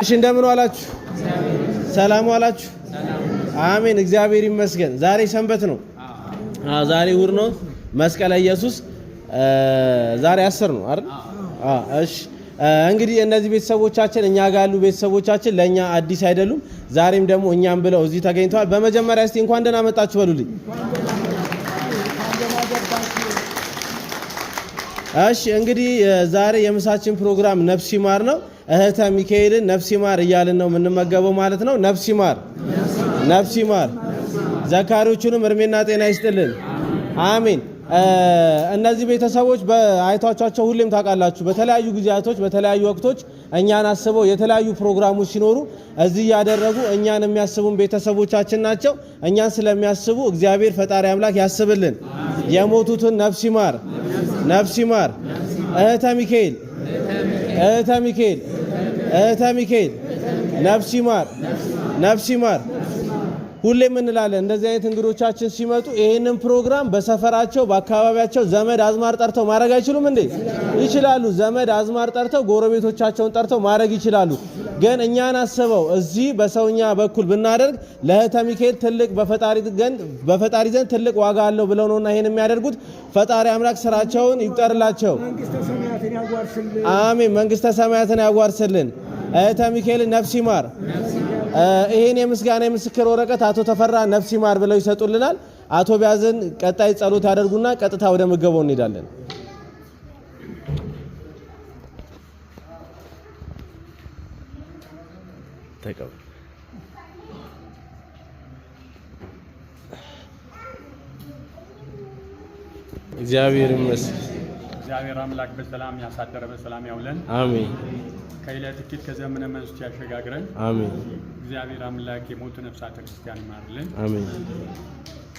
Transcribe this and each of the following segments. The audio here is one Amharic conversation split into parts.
እሺ እንደምን ዋላችሁ? ሰላም ዋላችሁ? አሜን እግዚአብሔር ይመስገን። ዛሬ ሰንበት ነው። ዛሬ እሑድ ነው። መስቀለ ኢየሱስ ዛሬ 10 ነው አይደል? እሺ እንግዲህ እነዚህ ቤተሰቦቻችን እኛ ጋር ያሉ ቤተሰቦቻችን ለኛ አዲስ አይደሉም። ዛሬም ደግሞ እኛም ብለው እዚህ ተገኝተዋል። በመጀመሪያ እስቲ እንኳን ደህና መጣችሁ በሉልኝ። እሺ እንግዲህ ዛሬ የምሳችን ፕሮግራም ነፍስ ይማር ነው። እህተ ሚካኤልን ነፍስ ይማር እያልን ነው የምንመገበው ማለት ነው። ነፍስ ይማር፣ ነፍስ ይማር። ዘካሪዎቹንም እርሜና ጤና ይስጥልን። አሜን። እነዚህ ቤተሰቦች በአይቷቸው ሁሌም ታውቃላችሁ፣ በተለያዩ ጊዜያቶች በተለያዩ ወቅቶች እኛን አስበው የተለያዩ ፕሮግራሞች ሲኖሩ እዚህ ያደረጉ እኛን የሚያስቡን ቤተሰቦቻችን ናቸው። እኛን ስለሚያስቡ እግዚአብሔር ፈጣሪ አምላክ ያስብልን። የሞቱትን ነፍስ ይማር፣ ነፍስ ይማር። እህተ ሚካኤል፣ እህተ ሚካኤል፣ እህተ ሚካኤል ነፍስ ይማር፣ ነፍስ ይማር። ሁሌም እንላለን እንደዚህ አይነት እንግዶቻችን ሲመጡ ይሄንን ፕሮግራም በሰፈራቸው በአካባቢያቸው ዘመድ አዝማር ጠርተው ማድረግ አይችሉም እንዴ? ይችላሉ። ዘመድ አዝማር ጠርተው ጎረቤቶቻቸውን ጠርተው ማድረግ ይችላሉ። ግን እኛን አስበው እዚህ በሰውኛ በኩል ብናደርግ ለእህተ ሚካኤል ትልቅ በፈጣሪ ዘንድ ትልቅ ዋጋ አለው ብለው ነውና ይሄን የሚያደርጉት። ፈጣሪ አምላክ ስራቸውን ይቁጠርላቸው። አሜን። መንግስተ ሰማያትን ያዋርስልን። እህተ ሚካኤል ነፍስ ይማር። ይሄን የምስጋና የምስክር ወረቀት አቶ ተፈራ ነፍስ ይማር ብለው ይሰጡልናል። አቶ ቢያዝን ቀጣይ ጸሎት ያደርጉና ቀጥታ ወደ ምገባው እንሄዳለን። ተቀበል። እግዚአብሔር ይመስገን። እግዚአብሔር አምላክ በሰላም ያሳደረ በሰላም ያውለን። አሜን። ከዕለት ጥቂት ከዘመነ መንግስት ያሸጋግረን። አሜን። እግዚአብሔር አምላክ የሞቱ ነፍሳተ ክርስቲያን ይማርልን። አሜን።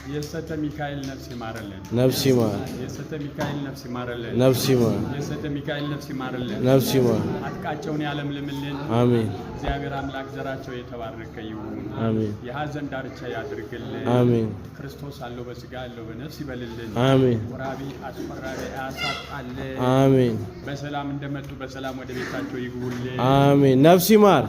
የሰተ ሚካኤል ነፍስ ይማርልን። ነፍስ ይማር። የሰተ ሚካኤል ነፍስ ይማርልን። ነፍስ ይማር። የሰተ ሚካኤል ነፍስ ይማርልን። ነፍስ ይማር። አጥቃቸውን ያለምልምልን። አሜን። እግዚአብሔር አምላክ ዘራቸው የተባረከ ይሁን። አሜን። የሐዘን ዳርቻ ያድርግልን። አሜን። ክርስቶስ አለው በስጋ አለው በነፍስ ይበልልን። አሜን። ወራቢ አስፈራቢ ያሳጣልን። አሜን። በሰላም እንደመጡ በሰላም ወደ ቤታቸው ይግቡልን። አሜን። ነፍስ ይማር።